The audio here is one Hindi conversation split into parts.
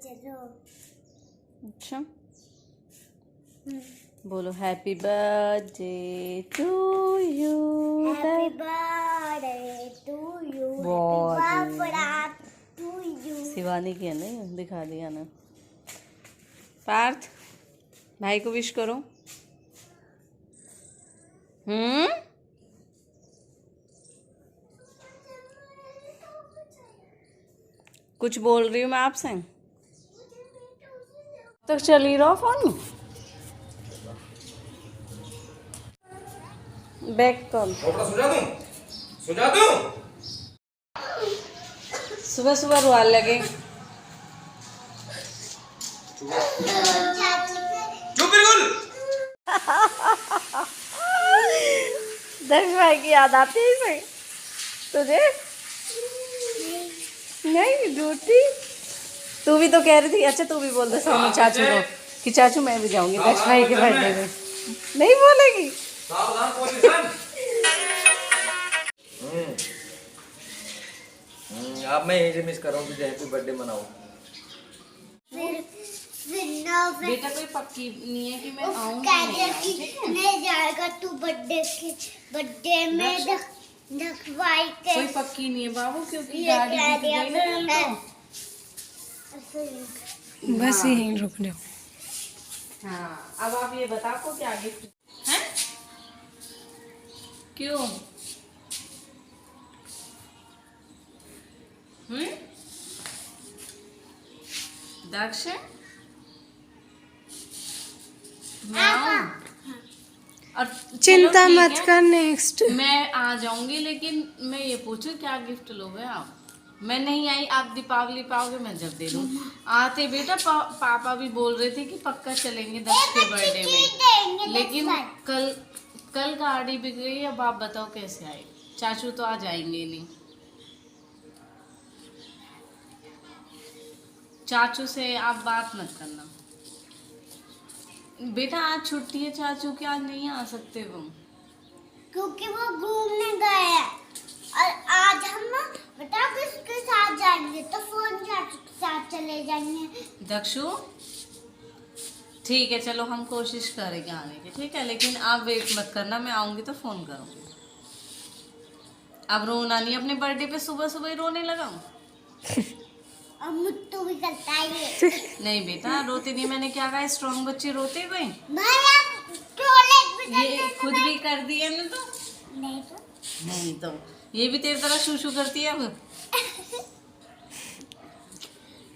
चलो। अच्छा बोलो happy birthday to you. Happy birthday to you. बहुत टू यू। शिवानी की है ना, दिखा दिया ना। पार्थ भाई को विश करो। कुछ बोल रही हूँ मैं आपसे तो चल ही रहा फोन बैक कॉल। सुझा दूं सुबह सुबह रुआल लगे। चुप बिल्कुल। दर्श भाई की याद आती है इसे तुझे? नहीं झूठी। तू भी तो कह रही थी। अच्छा तू भी बोल दे सोनू चाचू को कि चाचू मैं भी जाऊंगी दर्श भाई के बर्थडे में। नहीं बोलेगी? सावधान पोजीशन। अब मैं यही से मिस कर रहा हूँ कि हैप्पी बर्थडे मनाओ। बेटा कोई पक्की नहीं है कि मैं आऊंगी। नहीं जाएगा तू बर्थडे में दखवाई के। कोई पक्की नहीं है बाबू क्योंकि गाड़ी दिख गई ना यहाँ तो। बस यहीं रुक जाओ। हाँ अब आप ये बताओ को क्या गिफ्ट है? क्यों? दक्ष मैं आऊं? और चिंता चलो मत ठीक है, कर, नेक्स्ट मैं आ जाऊंगी लेकिन मैं ये पूछूं क्या गिफ्ट लोगे आप? मैं नहीं आई, आप दीपावली पाओगे मैं जब दे दूं। आते बेटा पापा भी बोल रहे थे कि पक्का चलेंगे दक्ष के बर्थडे में, लेकिन कल गाड़ी बिक गई। अब आप बताओ कैसे आए? चाचू तो आ जाएंगे नहीं। चाचू से आप बात मत करना बेटा, आज छुट्टी है चाचू की, आज नहीं आ सकते वो क्योंकि वो घूमने गए हैं और आज हम बता किसके साथ जाएंगे तो फोन चाचू के साथ चले जाएंगे। दक्षु ठीक है चलो हम कोशिश करेंगे आने की, ठीक है लेकिन आप वेट मत करना, मैं आऊंगी तो फोन करूंगी। अब रोना नहीं, अपने बर्थडे पे सुबह सुबह ही रोने लगा और मुट्टू भी करता है ये। नहीं बेटा रोते नहीं, मैंने क्या कहा स्ट्रॉन्ग बच्चे रोते कोई? भाई आप टॉयलेट में ये खुद भी कर दिए ना तो नहीं तो ये भी तेरी तरह शू करती है अब।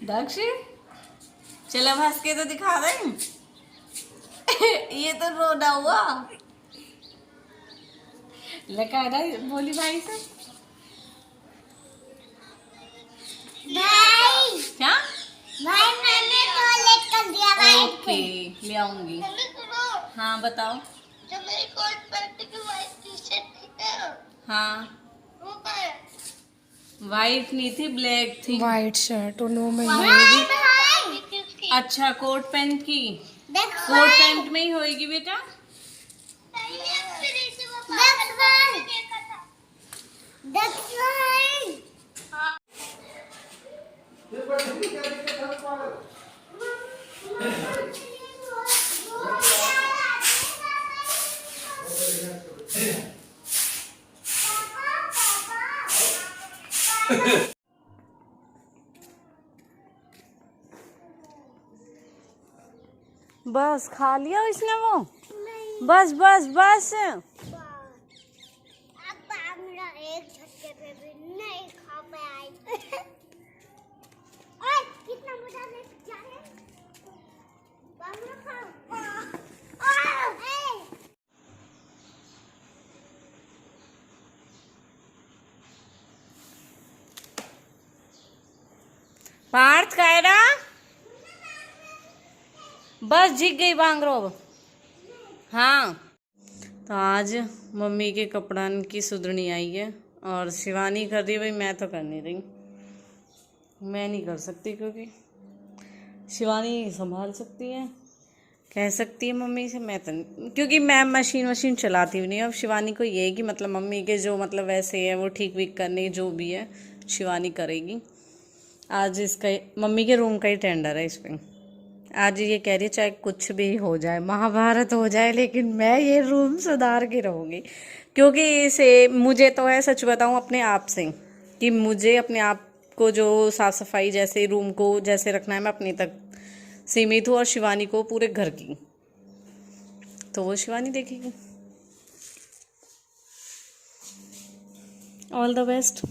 दक्ष चल अब हंस के तो दिखा दे। ये तो रोना हुआ लगा ना, बोली भाई से भाई क्या? भाई मैंने टॉयलेट कर दिया भाई। ओके ले आऊंगी। हाँ बताओ। जो मेरी कोट पैंट की वाइट टी-शर्ट थी ना हाँ वो पाया। वाइट नहीं थी ब्लैक थी। वाइट शर्ट और नो में भाई अच्छा कोट पैंट की, देख कोट पैंट में ही होएगी बेटा। बस खा लिया इसने वो? बस बस बस एक झटके पे भी नहीं खा पाया। ओए कितना मजा ले जा रहे बांगड़ा खा। पार्थ कायरा बस जीत गई बांगरो अब। हाँ तो आज मम्मी के कपड़न की सुधरनी आई है और शिवानी कर रही है। भाई मैं तो कर नहीं रही, मैं नहीं कर सकती क्योंकि शिवानी संभाल सकती है, कह सकती है मम्मी से, मैं तो नहीं, क्योंकि मैं मशीन चलाती भी नहीं। अब शिवानी को ये है कि मतलब मम्मी के जो मतलब वैसे है वो ठीक विक करने जो भी है शिवानी करेगी। आज इसका मम्मी के रूम का ही टेंडर है इस पे। आज ये कह रही है चाहे कुछ भी हो जाए, महाभारत हो जाए, लेकिन मैं ये रूम सुधार के रहूंगी। क्योंकि इसे मुझे तो है, सच बताऊं अपने आप से, कि मुझे अपने आप को जो साफ सफाई जैसे रूम को जैसे रखना है, मैं अपने तक सीमित हूँ, और शिवानी को पूरे घर की तो वो शिवानी देखेगी। All the best.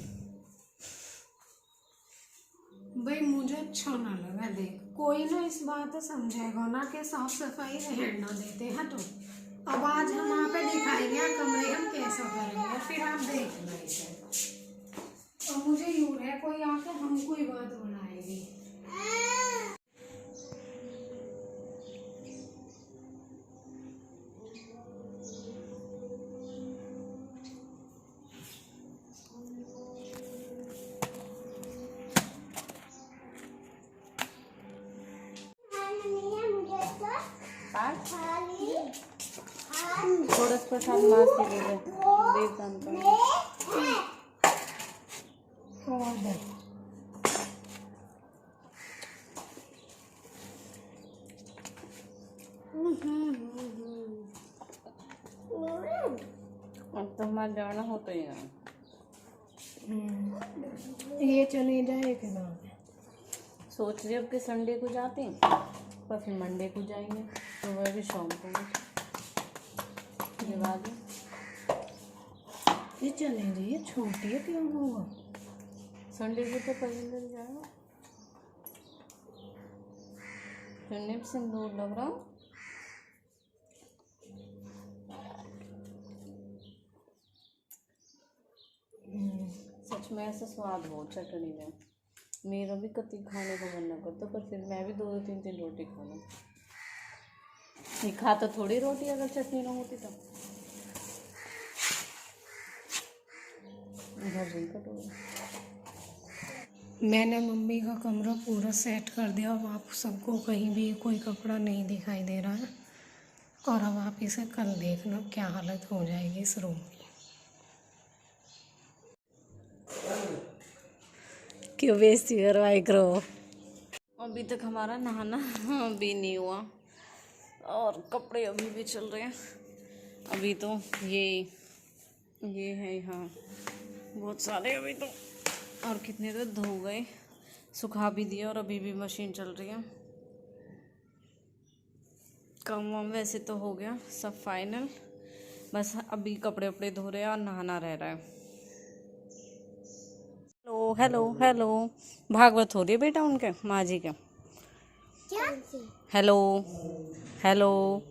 भाई मुझे अच्छा ना लगा, देख कोई ना इस बात को समझेगा ना कि साफ सफाई रहना देते हैं। तो अब आज हम वहाँ पे दिखाएंगे कमरे हम कैसा करेंगे, फिर आप देखना इसे। और मुझे यूं है कोई आके हमको ही बात बनाएगी। थोड़ा प्रसाद मार के ले ले, देव दान का। अब तो हमारा जाना हो तो यहाँ ये चले जाए कि ना, सोच रही अब कि संडे को जाते हैं, पर फिर मंडे को जाएंगे, तो वह भी शाम को ये बात है। ये चले जाइए, छोटी है क्यों होगा। संडे को तो परिंदर जाएगा, फिर सिंदूर लग रहा। सच में ऐसा स्वाद हो चटनी में, मेरा भी कति खाने को मन न करता, पर फिर मैं भी 2-3 रोटी खा लूँ। ये खा तो थोड़ी रोटी अगर चटनी ना होती तो। मैंने मम्मी का कमरा पूरा सेट कर दिया। अब आप सबको कहीं भी कोई कपड़ा नहीं दिखाई दे रहा है, और अब आप इसे कल देखना क्या हालत हो जाएगी इस रूम की। क्यों बेइज्जती करवाई करो। अभी तक हमारा नहाना भी नहीं हुआ, और कपड़े अभी भी चल रहे हैं। अभी तो ये है यहाँ बहुत सारे अभी तो, और कितने तो धो गए, सुखा भी दिया, और अभी भी मशीन चल रही है। काम वाम वैसे तो हो गया सब फाइनल, बस अभी कपड़े वपड़े धो रहे हैं और नहाना रह रहा है। हेलो हेलो हेलो, भागवत हो रही है बेटा उनके माँ जी के। क्या? Hello hello.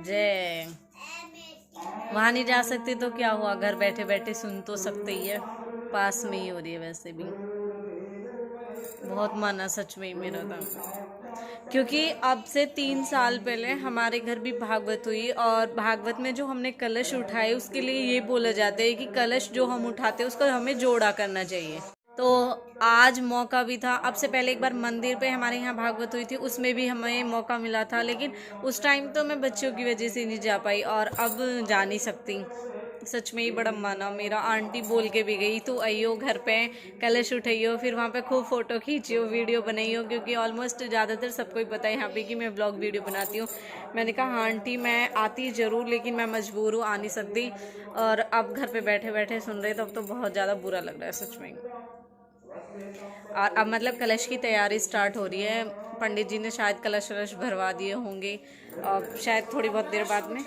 जय। वहाँ नहीं जा सकती तो क्या हुआ, घर बैठे बैठे सुन तो सकते ही है, पास में ही हो रही है। वैसे भी बहुत मन है सच में ही मेरा था, क्योंकि अब से 3 साल पहले हमारे घर भी भागवत हुई, और भागवत में जो हमने कलश उठाए उसके लिए ये बोला जाता है कि कलश जो हम उठाते हैं उसको हमें जोड़ा करना चाहिए। तो आज मौका भी था। अब से पहले एक बार मंदिर पे हमारे यहाँ भागवत हुई थी, उसमें भी हमें मौका मिला था, लेकिन उस टाइम तो मैं बच्चों की वजह से नहीं जा पाई, और अब जा नहीं सकती। सच में ही बड़ा माना मेरा। आंटी बोल के भी गई तू आइयो घर पे, कलश उठाइयो, फिर वहाँ पे खूब फोटो खींचियो, वीडियो बनाइयो, क्योंकि ऑलमोस्ट ज़्यादातर सबको ही पता है यहाँ पे कि मैं ब्लॉग वीडियो बनाती हूँ। मैंने कहा हाँ आंटी मैं आती ज़रूर, लेकिन मैं मजबूर हूँ, आ नहीं सकती। और अब घर पे बैठे बैठे सुन रहे, तब तो बहुत ज़्यादा बुरा लग रहा है सच में। और अब मतलब कलश की तैयारी स्टार्ट हो रही है, पंडित जी ने शायद कलश वलश भरवा दिए होंगे, शायद थोड़ी बहुत देर बाद में।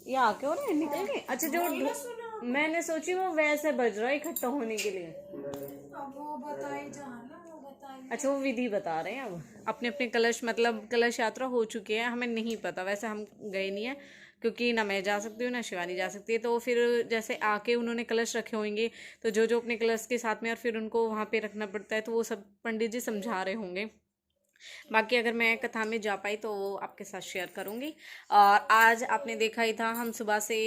ये आके हो रहे हैं निकल के। अच्छा जो मैंने सोची वो वैसे बज रहा है इकट्ठा होने के लिए। अब वो बताई जाना, वो बताई। अच्छा वो विधि बता रहे हैं। अब अपने अपने कलश, मतलब कलश यात्रा हो चुकी है, हमें नहीं पता, वैसे हम गए नहीं है, क्योंकि ना मैं जा सकती हूँ ना शिवानी जा सकती है। तो फिर जैसे आके उन्होंने कलश रखे होंगे, तो जो जो अपने कलश के साथ में, और फिर उनको वहाँ पे रखना पड़ता है, तो वो सब पंडित जी समझा रहे होंगे। बाकी अगर मैं कथा में जा पाई तो वो आपके साथ शेयर करूँगी। और आज आपने देखा ही था, हम सुबह से,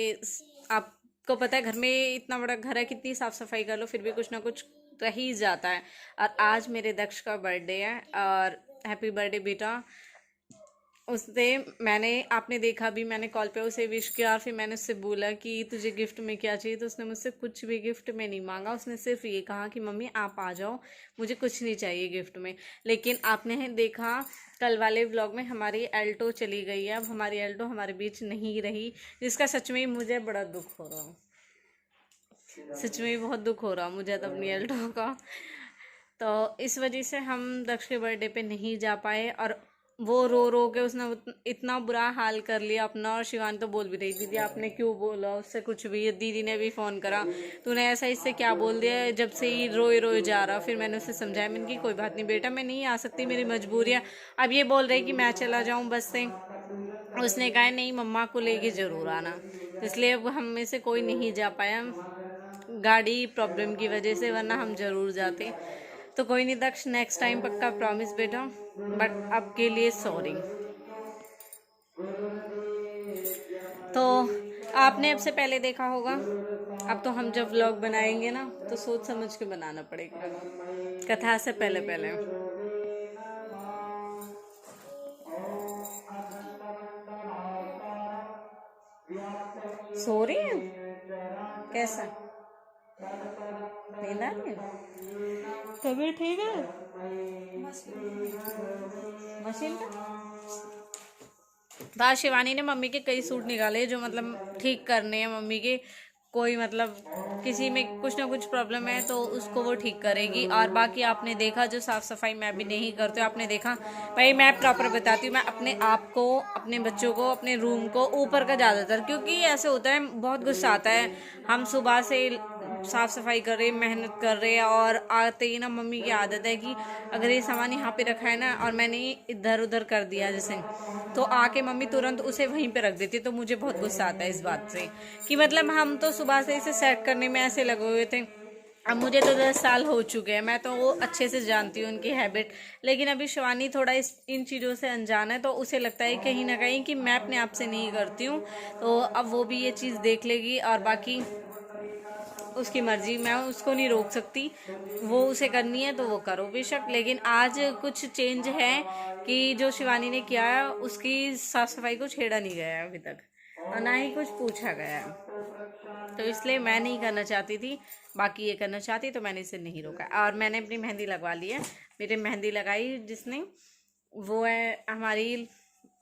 आपको पता है घर में इतना बड़ा घर है, कितनी साफ़ सफाई कर लो फिर भी कुछ ना कुछ रह ही जाता है। और आज मेरे दक्ष का बर्थडे है, और हैप्पी बर्थडे बेटा। उससे आपने देखा भी, मैंने कॉल पे उसे विश किया और फिर मैंने उससे बोला कि तुझे गिफ्ट में क्या चाहिए, तो उसने मुझसे कुछ भी गिफ्ट में नहीं मांगा। उसने सिर्फ ये कहा कि मम्मी आप आ जाओ, मुझे कुछ नहीं चाहिए गिफ्ट में। लेकिन आपने देखा कल वाले व्लॉग में हमारी एल्टो चली गई है, अब हमारी एल्टो हमारे बीच नहीं रही, जिसका सच में मुझे बड़ा दुख हो रहा, सच में बहुत दुख हो रहा मुझे तो अपनी एल्टो का। तो इस वजह से हम दक्ष के बर्थडे पे नहीं जा पाए और वो रो रो के उसने इतना बुरा हाल कर लिया अपना। और शिवानी तो बोल भी रही, दीदी आपने क्यों बोला उससे कुछ भी, दीदी ने भी फ़ोन करा, तूने ऐसा इससे क्या बोल दिया, जब से ही रोए रोए जा रहा। फिर मैंने उसे समझाया, मैंने कि कोई बात नहीं बेटा, मैं नहीं आ सकती, मेरी मजबूरी है। अब ये बोल रही कि मैं चला जाऊँ बस से। उसने कहा नहीं मम्मा को लेके ज़रूर आना, इसलिए अब हम में से कोई नहीं जा पाया गाड़ी प्रॉब्लम की वजह से, वरना हम ज़रूर जाते। तो कोई नहीं दक्ष, नेक्स्ट टाइम पक्का प्रॉमिस बेटा, बट अब के लिए सॉरी। तो आपने अब से पहले देखा होगा, अब तो हम जब व्लॉग बनाएंगे ना तो सोच समझ के बनाना पड़ेगा, कथा से पहले पहले। सो रही है कैसा, नींद आ रही है, तबीयत ठीक है, मशीन का। तो शिवानी ने मम्मी के कई सूट निकाले जो मतलब ठीक करने हैं मम्मी के, कोई मतलब किसी में कुछ ना कुछ प्रॉब्लम है तो उसको वो ठीक करेगी। और बाकी आपने देखा जो साफ़ सफाई मैं भी नहीं करती हूँ, आपने देखा भाई मैं प्रॉपर बताती हूँ, मैं अपने आप को, अपने बच्चों को, अपने रूम को ऊपर का ज़्यादातर, क्योंकि ऐसे होता है बहुत गुस्सा आता है, हम सुबह से साफ़ सफाई कर रहे, मेहनत कर रहे और आते ही ना मम्मी की आदत है कि अगर ये सामान यहाँ पे रखा है ना और मैंने इधर उधर कर दिया जैसे, तो आके मम्मी तुरंत उसे वहीं पे रख देती। तो मुझे बहुत गुस्सा आता है इस बात से कि मतलब हम तो सुबह से इसे सेट करने में ऐसे लगे हुए थे। अब मुझे तो 10 साल हो चुके हैं, मैं तो वो अच्छे से जानती हूँ उनकी हैबिट, लेकिन अभी शिवानी थोड़ा इन चीज़ों से अनजान है, तो उसे लगता है कहीं ना कहीं कि मैं अपने आप से नहीं करती हूँ। तो अब वो भी ये चीज़ देख लेगी और बाकी उसकी मर्जी, मैं उसको नहीं रोक सकती, वो उसे करनी है तो वो करो बेशक। लेकिन आज कुछ चेंज है कि जो शिवानी ने किया है उसकी साफ सफाई को छेड़ा नहीं गया है अभी तक और ना ही कुछ पूछा गया है, तो इसलिए मैं नहीं करना चाहती थी। बाकी ये करना चाहती तो मैंने इसे नहीं रोका। और मैंने अपनी मेहंदी लगवा ली है, मेरे मेहंदी लगाई जिसने वो है हमारी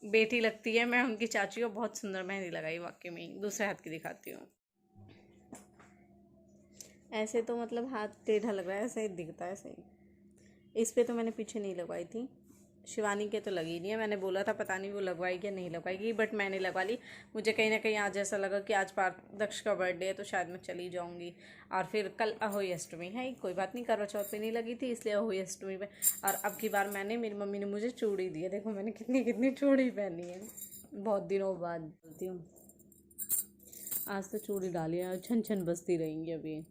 बेटी लगती है, मैं उनकी चाची को बहुत सुंदर मेहंदी लगाई वाकई में, दूसरे हाथ की दिखाती हूँ। ऐसे तो मतलब हाथ टेढ़ा लग रहा है, ऐसे ही दिखता है सही। इस पे तो मैंने पीछे नहीं लगवाई थी, शिवानी के तो लगी नहीं है, मैंने बोला था पता नहीं वो लगवाएगी या नहीं लगवाएगी, बट मैंने लगवा ली। मुझे कहीं ना कहीं आज ऐसा लगा कि आज दक्ष का बर्थडे है तो शायद मैं चली जाऊंगी। और फिर कल अहोई अष्टमी है, कोई बात नहीं, करवा चौथ पे नहीं लगी थी इसलिए अहोई अष्टमी पे। और अब की बार मेरी मम्मी ने मुझे चूड़ी दी है, देखो मैंने कितनी चूड़ी पहनी है, बहुत दिनों बाद बोलती हूँ। आज तो चूड़ी डाली है, छन छन बजती रहेंगी अभी।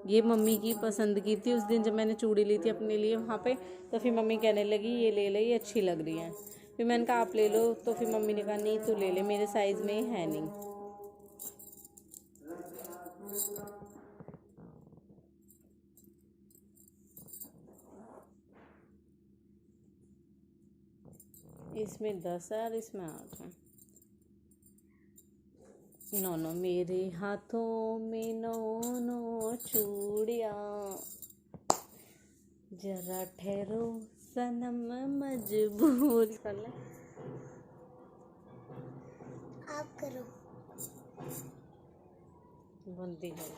ये मम्मी की पसंद की थी, उस दिन जब मैंने चूड़ी ली थी अपने लिए वहाँ पे, तो फिर मम्मी कहने लगी ये ले ले, ये अच्छी लग रही है। फिर मैंने कहा आप ले लो, तो फिर मम्मी ने कहा नहीं तू ले ले, मेरे साइज़ में है नहीं। इसमें 10 है और इसमें 8 है। नौ मेरे हाथों में नौ चूड़िया, जरा ठहरो सनम मजबूर कर ले। आप करो, बनती है।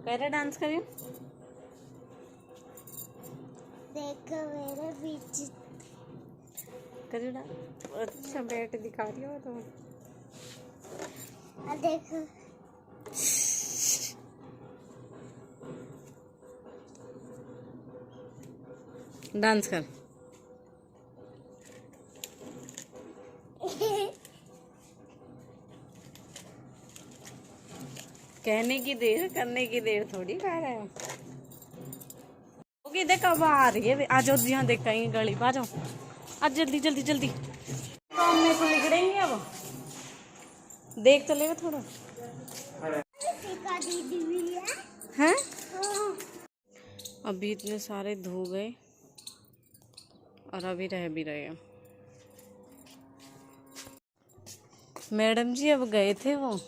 कैसा डांस करियो, देखो मेरे बीच करियो ना, अच्छा बैठ दिखा रही हो तो। देखो डांस कर। कहने की देर, करने की देर थोड़ी कह रहे हो। ओके देख अब आ रही है, आ जाओ यहाँ देख कहीं गली, आ जाओ आज जल्दी जल्दी जल्दी। तो हम मेरे को लिखड़ेंगे अब, देख तो लेगा थोड़ा। दीदी भी है। हैं? हाँ। अभी इतने सारे धो गए और अभी रह भी रहे हैं। मैडम जी अब गए थे वो,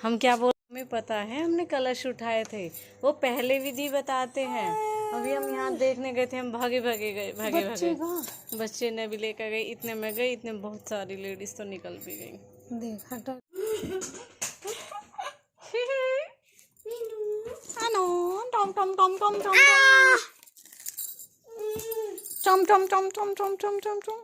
हम क्या बोल, हमें पता है, हमने कलश उठाए थे, वो पहले विधि बताते हैं। अभी हम यहाँ देखने गए थे, हम भागे भागे बच्चे ने भी लेकर गए। इतने में गए, इतने बहुत सारी लेडीज तो निकल भी गई। देखा तो टम टम टम टम टम टम टम टम टम टम टम टम टम।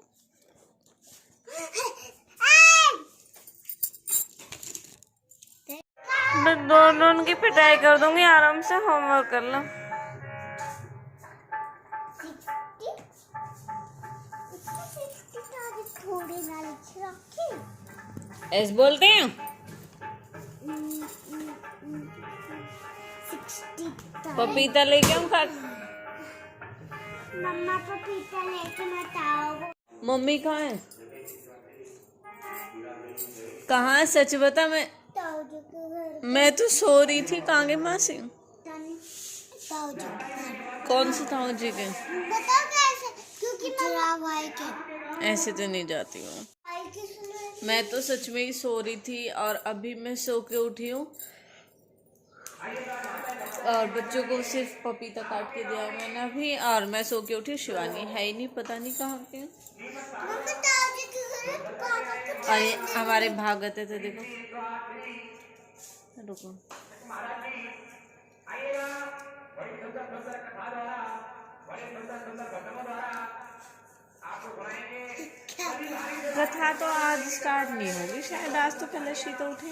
मैं दोनों उनकी पिटाई कर दूंगी, आराम से होमवर्क कर लो। थोड़े नालिश रखे। ऐसे बोलते हैं। 60 पपीता लेके हम खा। मम्मा पपीता लेके मत आओ। मम्मी कहाँ है? कहाँ? सच बता। ताऊजी के घर। मैं तो सो रही थी। कहाँ गई मासी? ताऊजी के घर। कौन से ताऊ जी के? बताओ कैसे? क्योंकि मेरा भाई के। ऐसे तो नहीं जाती हूँ भाई के सुनो। मैं तो सच में ही सो रही थी और अभी मैं सो के उठी हूँ और बच्चों को सिर्फ पपीता काट के दिया है मैंने अभी, और मैं सो के उठी। शिवानी है ही नहीं, पता नहीं कहाँ पे। मम्मी ताऊजी के घर पापा को। अरे हमारे भाग गए थे, देखो। रुको, कथा तो आज स्टार्ट नहीं होगी शायद, आज तो कलश ही तो उठे।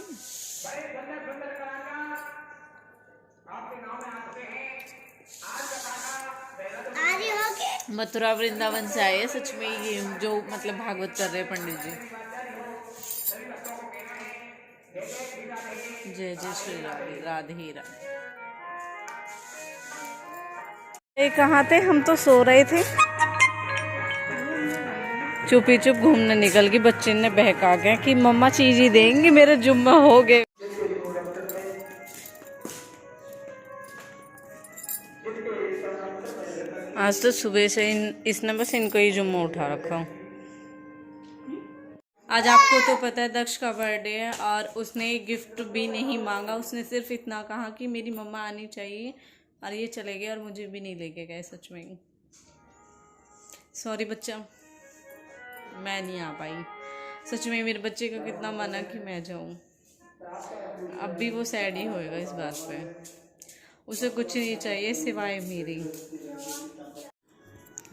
आरी हो गए। मथुरा वृंदावन से आए सच में ये जो मतलब भागवत कर रहे हैं पंडित जी। जय जय श्री राधे राधे राधे। कहाँ थे हम? तो सो रहे थे, चुपी चुप घूमने निकल गई। बच्चे ने बहका गया कि मम्मा चीज ही देंगी, मेरे जुम्मा हो गए। आज तो सुबह से इसने बस इनको ही जुम्मा उठा रखा हूँ। आज आपको तो पता है दक्ष का बर्थडे है और उसने गिफ्ट भी नहीं मांगा, उसने सिर्फ इतना कहा कि मेरी मम्मा आनी चाहिए, और ये चले गए और मुझे भी नहीं लेके गए। सच में सॉरी बच्चा, मैं नहीं आ पाई। सच में मेरे बच्चे का कितना मना कि मैं जाऊं। अब भी वो सैड ही होएगा इस बात पे, उसे कुछ नहीं चाहिए सिवाय मेरी।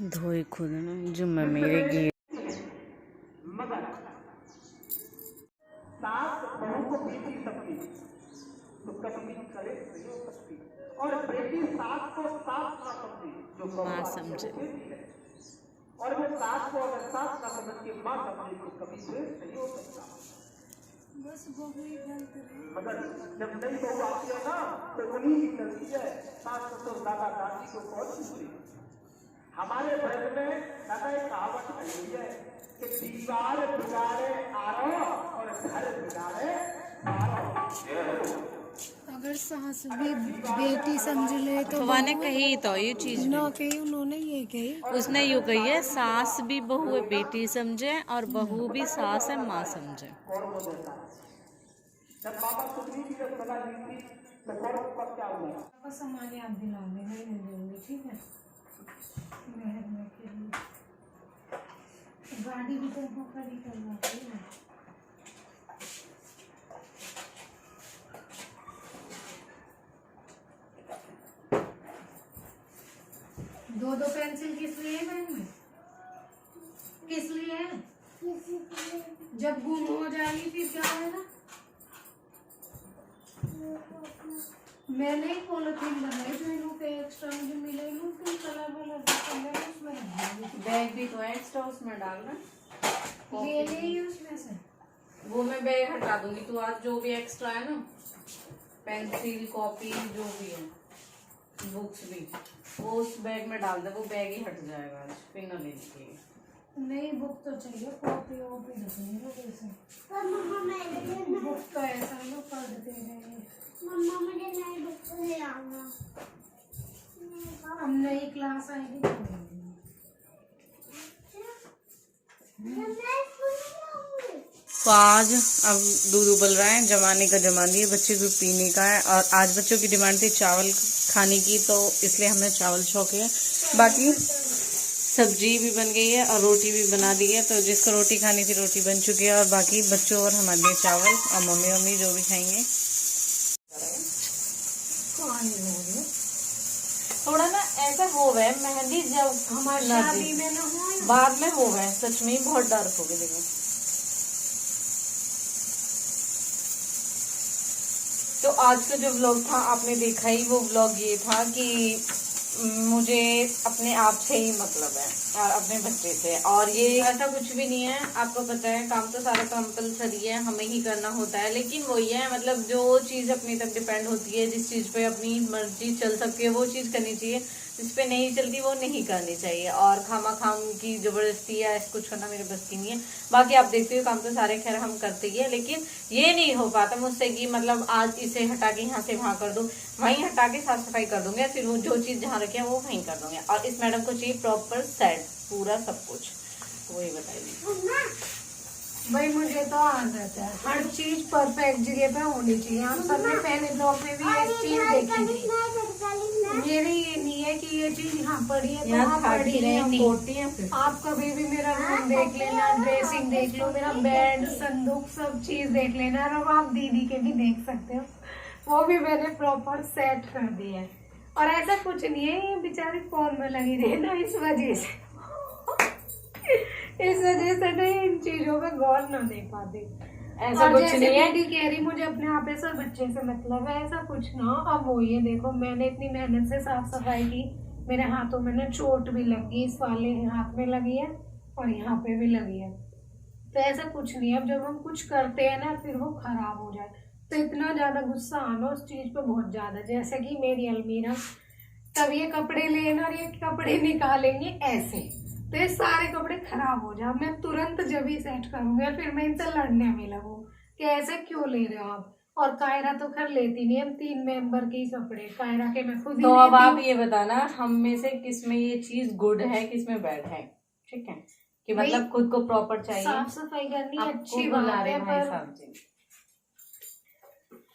धोए खुद ना जुम्मा मेरे गे। माँ समझे और वो सास को अगर सास ना समझ के माँ समझे तो कभी द्वेष नहीं हो सकता। बस बहू ही गलत है। मगर जब नई बहू आती है ना तो उन्हीं की गलती है। सास ससुर दादा दादी को कौन पूछे? हमारे धर्म में दादा एक कहावत आई है कि दीवार बिगाड़े आरो और घर बिगाड़े आरो। अगर सास भी बेटी समझ ले तो भगवान ने कही तो ये चीज ना कही, उन्होंने ये कही। उसने यूँ कही है, सास भी बहू है बेटी समझे और बहू भी सास है माँ समझे। जब बाबा सुखनी की जब सदा ली थी तो गौरव का क्या हुआ? बस हमारे आप दिला देना ही देंगे, ठीक है? मेहरबानी के लिए गाड़ी भी तो खड़ी करवाती है। दो दो पेंसिल किस लिए है बैग में? किस लिए है? जब गुम हो जाएगी फिर क्या होगा? मैंने ही पॉलिथीन बनाई जो इनको के एक्स्ट्रा मुझे मिलेगी, फिर कलर वाला उसमें रख दूंगी। बैग भी तो है एक्स्ट्रा उसमें डालना, ले ली उसमें से। वो मैं बैग हटा दूंगी। तू आज जो भी एक्स्ट्रा है ना, पेंसिल कॉपी जो भी है, बुक्स भी, वो उस बैग में डाल दे, वो बैग ही हट जाएगा आज, फिर ना ले लीजिए। नहीं बुक तो चाहिए, कॉपी वॉपी रखेंगे कैसे? मम्मा मैं बुक तो ऐसा ही लोग पढ़ते रहेंगे। मम्मा मुझे अब नई क्लास आएगी। तो आज अब दूध उबल रहा है, जमाने का जमा दिए, बच्चे को पीने का है। और आज बच्चों की डिमांड थी चावल खाने की, तो इसलिए हमने चावल छौंके हैं। बाकी सब्जी भी बन गई है और रोटी भी बना दी है। तो जिसको रोटी खानी थी रोटी बन चुकी है, और बाकी बच्चों और हमारे लिए चावल, और मम्मी जो भी खाएंगे। थोड़ा ना ऐसा हो गया मेहंदी जब हमारी शादी में ना हो, बाद में हो गए, सच में बहुत डार्क हो गई। देखो तो आज का जो व्लॉग था आपने देखा ही, वो व्लॉग ये था कि मुझे अपने आप से ही मतलब है और अपने बच्चे से, और ये ऐसा कुछ भी नहीं है। आपको पता है काम तो सारा कंपलसरी है, हमें ही करना होता है, लेकिन वही है मतलब जो चीज अपनी तक डिपेंड होती है, जिस चीज पे अपनी मर्जी चल सकती है वो चीज करनी चाहिए, जिस पे नहीं चलती वो नहीं करनी चाहिए। और खाम की जबरदस्ती या ऐसा कुछ करना मेरे बस की नहीं है। बाकी आप देखते हो काम तो सारे खैर हम करते ही है, लेकिन ये नहीं हो पाता मुझसे कि मतलब आज इसे हटा के यहाँ से वहां कर दूं, वहीं हटा के साफ सफाई कर दूंगे, फिर वो जो चीज जहाँ रखे हैं वो वहीं कर दूंगे। और इस मैडम को चाहिए प्रॉपर सेट, पूरा सब कुछ, तो वही बताइए। भाई मुझे तो आदत है हर चीज परफेक्ट जगह पे होनी चाहिए। हम सबने पहले ब्लॉग में भी एक चीज देखी थी, मेरी ये नहीं है कि ये चीज यहाँ पड़ी है तो वहाँ पड़ी है। आप कभी भी मेरा रूम देख लेना, ड्रेसिंग देख लो, मेरा बेड, संदूक, सब चीज देख लेना। और अब आप दीदी के भी देख सकते हो, वो भी मैंने प्रॉपर सेट कर दी है। और ऐसा कुछ नहीं है ये बेचारी फोन में लगी रही ना, इस वजह से ना इन चीजों पे गौर न दे पाती। ऐसा कुछ नहीं है। दीदी कह रही मुझे अपने आप ऐसा बच्चे से मतलब है, ऐसा कुछ ना। अब वो ये देखो मैंने इतनी मेहनत से साफ सफाई की, मेरे हाथों में ना चोट भी लगी, इस वाले हाथ में लगी है और यहाँ पे भी लगी है। तो ऐसा कुछ नहीं है। अब जब हम कुछ करते हैं ना फिर वो खराब हो जाए तो इतना ज्यादा गुस्सा आना उस चीज पे बहुत ज्यादा। जैसे कि मेरी अलमीरा, तब ये कपड़े लेना और ये कपड़े निकालेंगे ऐसे, तो ये सारे कपड़े खराब हो जाए, मैं तुरंत जब ही सेट करूंगी और फिर मैं इनसे लड़ने में लगूं कि ऐसे क्यों ले रहे हो आप। और कायरा तो खैर लेती नहीं, हम 3 मेंबर के ही कपड़े कायरा के मैं खुद ही तो अब आप लेती ये बताना हम में से किस में ये चीज गुड है, किस में बैड है, ठीक है? कि मतलब खुद को प्रॉपर चाहिए, साफ सफाई करनी आपको अच्छी बुला बात रहे है, भाई पर साहब जी।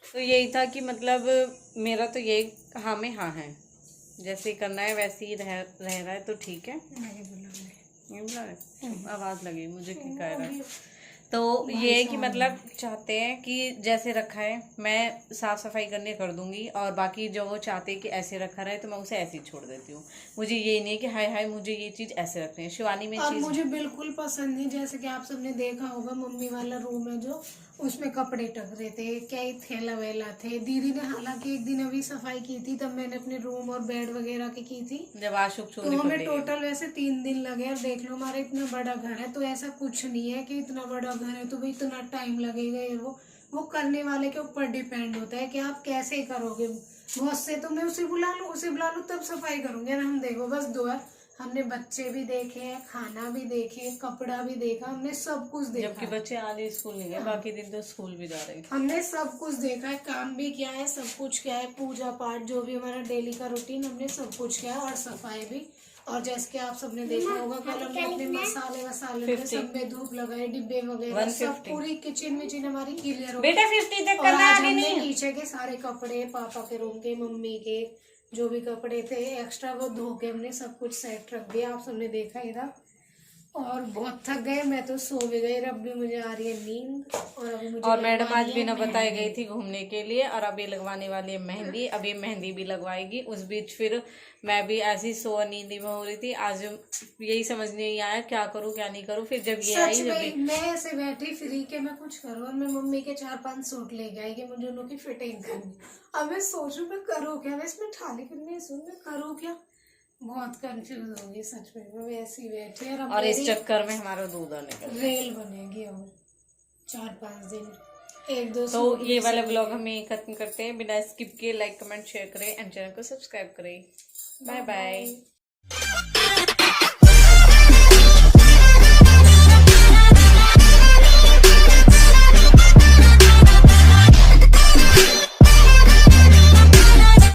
तो यही था कि मतलब मेरा तो यही हाँ में हाँ है, जैसे करना है वैसे ही रह रहा है तो ठीक है। ये बुला रहे, आवाज लगी मुझे कि कह रहा है। तो ये है कि मतलब चाहते हैं कि जैसे रखा है मैं साफ सफाई करने कर दूंगी, और बाकी जो वो चाहते हैं कि ऐसे रखा रहे तो मैं उसे ऐसे ही छोड़ देती हूँ। मुझे ये नहीं है कि हाय हाय मुझे ये चीज ऐसे रखनी है। शिवानी में और चीज मुझे बिल्कुल पसंद नहीं। जैसे कि आप सबने देखा होगा मम्मी वाला रूम है जो, उसमें कपड़े टक रहे थे, क्या ही थैला वैला थे। दीदी ने हालांकि एक दिन अभी सफाई की थी, तब मैंने अपने रूम और बेड वगैरह की थी। जब आशुक तो हमें टोटल वैसे 3 दिन लगे। और देख लो हमारा इतना बड़ा घर है, तो ऐसा कुछ नहीं है कि इतना बड़ा घर है तो भाई इतना टाइम लगेगा। ये वो करने वाले के ऊपर डिपेंड होता है कि आप कैसे करोगे। बहुत से तो मैं उसे बुला लूँ तब सफाई करूंगी ना। हम देखो बस 2 है, हमने बच्चे भी देखे, खाना भी देखे, कपड़ा भी देखा, हमने सब कुछ देखा। जबकि बच्चे आज स्कूल नहीं गए, बाकी दिन तो स्कूल भी जा रहे हैं। हमने सब कुछ देखा है, काम भी किया है, सब कुछ किया है, पूजा पाठ जो भी हमारा डेली का रूटीन हमने सब कुछ किया है, और सफाई भी। और जैसे कि आप सबने देखा होगा कल हमने अपने मसाले में सब में धूप लगाए, डिब्बे वगैरह सब, पूरी किचन विचन हमारी क्लियर हो गई। बेटा 50 तक और करना आज आगे हमने नहीं। नीचे के सारे कपड़े, पापा के रूम के, मम्मी के जो भी कपड़े थे एक्स्ट्रा वो धो के हमने सब कुछ सेट रख दिया। आप सबने देखा ही था। और बहुत थक गए, मैं तो सो भी गई। अब भी मुझे आ रही है नींद। और अभी मुझे और मैडम आज लगवानी बिना है बताए मेहंदी। गई थी घूमने के लिए, और अब ये लगवाने वाली है मेहंदी। अब ये मेहंदी भी लगवाएगी। उस बीच फिर मैं भी ऐसी सो नींदी में हो रही थी। आज यही समझ नहीं आया क्या करूं क्या नहीं करूं। फिर जब ये आई सच जब में मैं ऐसे बैठी फ्री के मैं कुछ करूँ, और मैं मम्मी के 4-5 सूट लेके आई कि मुझे उनकी फिटिंग करनी। अब मैं सोच रही मैं करूँ क्या, मैं इसमें ठाली करने सुन मैं करूँ क्या, बहुत कंफ्यूज होगी सच में। मैं वैसे ही बैठी और इस चक्कर में हमारा दूध आने का रेल बनेगी और 4-5 दिन 1-2 तो ये वाला ब्लॉग हम यही खत्म करते हैं। बिना स्किप किए लाइक कमेंट शेयर करें एंड चैनल को सब्सक्राइब करें। Bye bye.